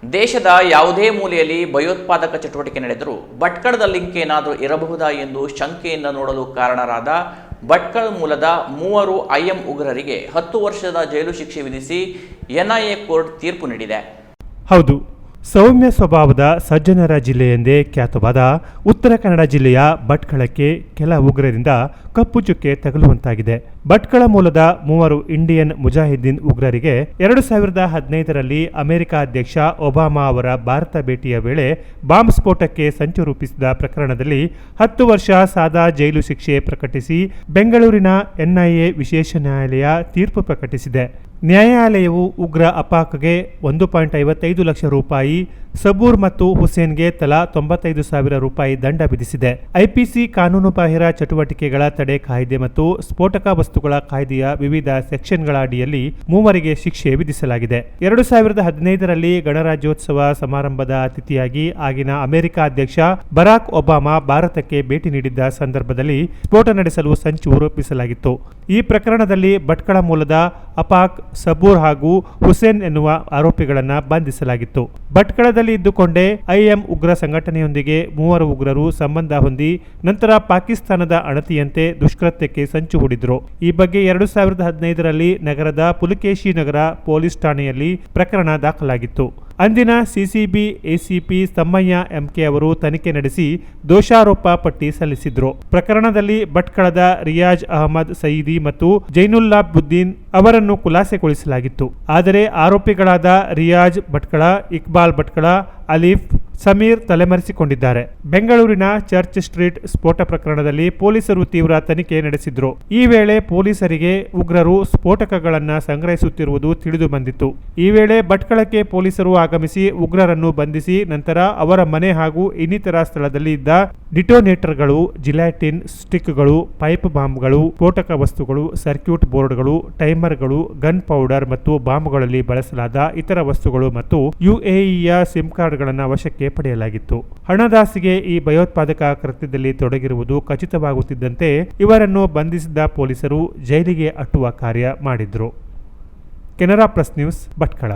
ದೇಶದ ಯಾವುದೇ ಮೂಲೆಯಲ್ಲಿ ಭಯೋತ್ಪಾದಕ ಚಟುವಟಿಕೆ ನಡೆದರೂ ಭಟ್ಕಳದ ಲಿಂಕ್ ಏನಾದರೂ ಇರಬಹುದಾ ಎಂದು ಶಂಕೆಯಿಂದ ನೋಡಲು ಕಾರಣರಾದ ಭಟ್ಕಳ ಮೂಲದ 3 ಐಎಂ ಉಗ್ರರಿಗೆ 10 ವರ್ಷದ ಜೈಲು ಶಿಕ್ಷೆ ವಿಧಿಸಿ ಎನ್ಐಎ ಕೋರ್ಟ್ ತೀರ್ಪು ನೀಡಿದೆ. ಹೌದು, ಸೌಮ್ಯ ಸ್ವಭಾವದ ಸಜ್ಜನರ ಜಿಲ್ಲೆಯೆಂದೇ ಖ್ಯಾತವಾದ ಉತ್ತರ ಕನ್ನಡ ಜಿಲ್ಲೆಯ ಭಟ್ಕಳಕ್ಕೆ ಕೆಲ ಉಗ್ರರಿಂದ ಕಪ್ಪು ಚುಕ್ಕೆ ತಗುಲುವಂತಾಗಿದೆ. ಭಟ್ಕಳ ಮೂಲದ 3 ಇಂಡಿಯನ್ ಮುಜಾಹಿದ್ದೀನ್ ಉಗ್ರರಿಗೆ 2015ರಲ್ಲಿ ಅಮೆರಿಕ ಅಧ್ಯಕ್ಷ ಒಬಾಮಾ ಅವರ ಭಾರತ ಭೇಟಿಯ ವೇಳೆ ಬಾಂಬ್ ಸ್ಫೋಟಕ್ಕೆ ಸಂಚು ರೂಪಿಸಿದ ಪ್ರಕರಣದಲ್ಲಿ 10 ವರ್ಷ ಸಾದಾ ಜೈಲು ಶಿಕ್ಷೆ ಪ್ರಕಟಿಸಿ ಬೆಂಗಳೂರಿನ ಎನ್ಐಎ ವಿಶೇಷ ನ್ಯಾಯಾಲಯ ತೀರ್ಪು ಪ್ರಕಟಿಸಿದೆ. ನ್ಯಾಯಾಲಯವು ಉಗ್ರ ಅಪಾಕ್ಗೆ 1.55 ಲಕ್ಷ ರೂಪಾಯಿ, ಸಬೂರ್ ಮತ್ತು ಹುಸೇನ್ಗೆ ತಲಾ 95,000 ರೂಪಾಯಿ ದಂಡ ವಿಧಿಸಿದೆ. ಐಪಿಸಿ ಕಾನೂನುಬಾಹಿರ ಚಟುವಟಿಕೆಗಳ ತಡೆ ಕಾಯ್ದೆ ಮತ್ತು ಸ್ಫೋಟಕ ವಸ್ತುಗಳ ಕಾಯ್ದೆಯ ವಿವಿಧ ಸೆಕ್ಷನ್ಗಳ ಅಡಿಯಲ್ಲಿ 3 ಶಿಕ್ಷೆ ವಿಧಿಸಲಾಗಿದೆ. 2015ರಲ್ಲಿ ಗಣರಾಜ್ಯೋತ್ಸವ ಸಮಾರಂಭದ ಅತಿಥಿಯಾಗಿ ಆಗಿನ ಅಮೆರಿಕ ಅಧ್ಯಕ್ಷ ಬರಾಕ್ ಒಬಾಮಾ ಭಾರತಕ್ಕೆ ಭೇಟಿ ನೀಡಿದ್ದ ಸಂದರ್ಭದಲ್ಲಿ ಸ್ಫೋಟ ನಡೆಸಲು ಸಂಚು ರೂಪಿಸಲಾಗಿತ್ತು. ಈ ಪ್ರಕರಣದಲ್ಲಿ ಭಟ್ಕಳ ಮೂಲದ ಅಪಾಕ್, ಸಬೂರ್ ಹಾಗೂ ಹುಸೇನ್ ಎನ್ನುವ ಆರೋಪಿಗಳನ್ನು ಬಂಧಿಸಲಾಗಿತ್ತು. ಭಟ್ಕಳದಲ್ಲಿ ಇದ್ದುಕೊಂಡೇ ಐಎಂ ಉಗ್ರ ಸಂಘಟನೆಯೊಂದಿಗೆ 3 ಉಗ್ರರು ಸಂಬಂಧ ಹೊಂದಿ ನಂತರ ಪಾಕಿಸ್ತಾನದ ಅಣತಿಯಂತೆ ದುಷ್ಕೃತ್ಯಕ್ಕೆ ಸಂಚು ಹೂಡಿದ್ರು. ಈ ಬಗ್ಗೆ 2015ರಲ್ಲಿ ನಗರದ ಪುಲಕೇಶಿ ನಗರ ಪೊಲೀಸ್ ಠಾಣೆಯಲ್ಲಿ ಪ್ರಕರಣ ದಾಖಲಾಗಿತ್ತು. ಅಂದಿನ ಸಿಸಿಬಿ ಎಸಿಪಿ ತಮ್ಮಯ್ಯ ಎಂಕೆ ಅವರು ತನಿಖೆ ನಡೆಸಿ ದೋಷಾರೋಪ ಪಟ್ಟಿ ಸಲ್ಲಿಸಿದ್ರು. ಪ್ರಕರಣದಲ್ಲಿ ಭಟ್ಕಳದ ರಿಯಾಜ್ ಅಹಮದ್ ಸಯೀದಿ ಮತ್ತು ಜೈನುಲ್ಲಾಬುದ್ದೀನ್ ಅವರನ್ನು ಖುಲಾಸೆಗೊಳಿಸಲಾಗಿತ್ತು. ಆದರೆ ಆರೋಪಿಗಳಾದ ರಿಯಾಜ್ ಭಟ್ಕಳ, ಇಕ್ಬಾಲ್ ಭಟ್ಕಳ, ಅಲೀಫ್, ಸಮೀರ್ ತಲೆಮರೆಸಿಕೊಂಡಿದ್ದಾರೆ. ಬೆಂಗಳೂರಿನ ಚರ್ಚ್ ಸ್ಟ್ರೀಟ್ ಸ್ಫೋಟ ಪ್ರಕರಣದಲ್ಲಿ ಪೊಲೀಸರು ತೀವ್ರ ತನಿಖೆ ನಡೆಸಿದ್ರು. ಈ ವೇಳೆ ಪೊಲೀಸರಿಗೆ ಉಗ್ರರು ಸ್ಫೋಟಕಗಳನ್ನು ಸಂಗ್ರಹಿಸುತ್ತಿರುವುದು ತಿಳಿದು ಬಂದಿತ್ತು. ಈ ವೇಳೆ ಭಟ್ಕಳಕ್ಕೆ ಪೊಲೀಸರು ಆಗಮಿಸಿ ಉಗ್ರರನ್ನು ಬಂಧಿಸಿ ನಂತರ ಅವರ ಮನೆ ಹಾಗೂ ಇನ್ನಿತರ ಸ್ಥಳದಲ್ಲಿ ಇದ್ದ ಡಿಟೋನೇಟರ್ಗಳು, ಜಿಲಾಟಿನ್ ಸ್ಟಿಕ್ಗಳು, ಪೈಪ್ ಬಾಂಬ್ಗಳು, ಸ್ಫೋಟಕ ವಸ್ತುಗಳು, ಸರ್ಕ್ಯೂಟ್ ಬೋರ್ಡ್ಗಳು, ಟೈಮರ್ಗಳು, ಗನ್ ಪೌಡರ್ ಮತ್ತು ಬಾಂಬ್ಗಳಲ್ಲಿ ಬಳಸಲಾದ ಇತರ ವಸ್ತುಗಳು ಮತ್ತು ಯುಎಇಯ ಸಿಮ್ ಕಾರ್ಡ್ಗಳನ್ನು ವಶಕ್ಕೆ ಪಡೆಯಲಾಗಿತ್ತು. ಹಣದಾಸೆಗೆ ಈ ಭಯೋತ್ಪಾದಕ ಕೃತ್ಯದಲ್ಲಿ ತೊಡಗಿರುವುದು ಖಚಿತವಾಗುತ್ತಿದ್ದಂತೆ ಇವರನ್ನು ಬಂಧಿಸಿದ ಪೊಲೀಸರು ಜೈಲಿಗೆ ಅಟ್ಟುವ ಕಾರ್ಯ ಮಾಡಿದ್ರು. Canara plus news, Bhatkal.